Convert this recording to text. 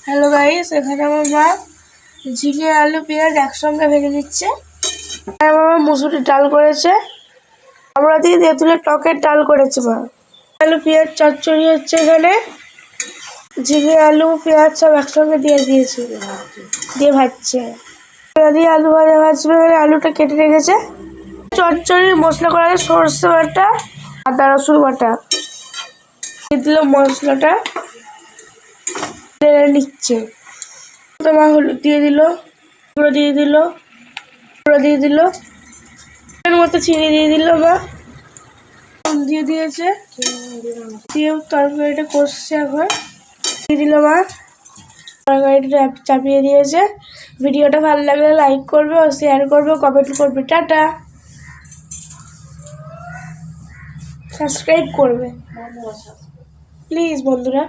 Hello guys, এখানে আমার মা ঝিঙে আলু পেঁয়াজ একসঙ্গে ভেজে দিচ্ছে। আমার মা মুসুরির ডাল করেছে, আমরা দিয়ে তেঁতুলের টকের ডাল করেছে। মা আলু পেঁয়াজ চচ্চড়ি হচ্ছে, এখানে ঝিঙে আলু পেঁয়াজ সব একসঙ্গে দিয়ে দিয়েছে, দিয়ে ভাজছে। দিয়ে আলু ভাজা ভাজবে, আলুটা কেটে রেখেছে। চচ্চড়ির মশলা করা আছে, সরষে বাটা আদা রসুন বাটা দিয়ে দিল, মশলাটা নিচ্ছে। মা হলুদ দিয়ে দিল, গুঁড়ো দিয়ে দিল, গুঁড়ো দিয়ে দিল, মতো চিনি দিয়ে দিল। মা দিয়ে দিয়েছে, দিয়ে তরকারিটা কষছে। এখন দিয়ে দিল মা, তরকারিটা চাপিয়ে দিয়েছে। ভিডিওটা ভালো লাগলে লাইক করবে ও শেয়ার করবে, কমেন্ট করবে, টাটা, সাবস্ক্রাইব করবে প্লিজ বন্ধুরা।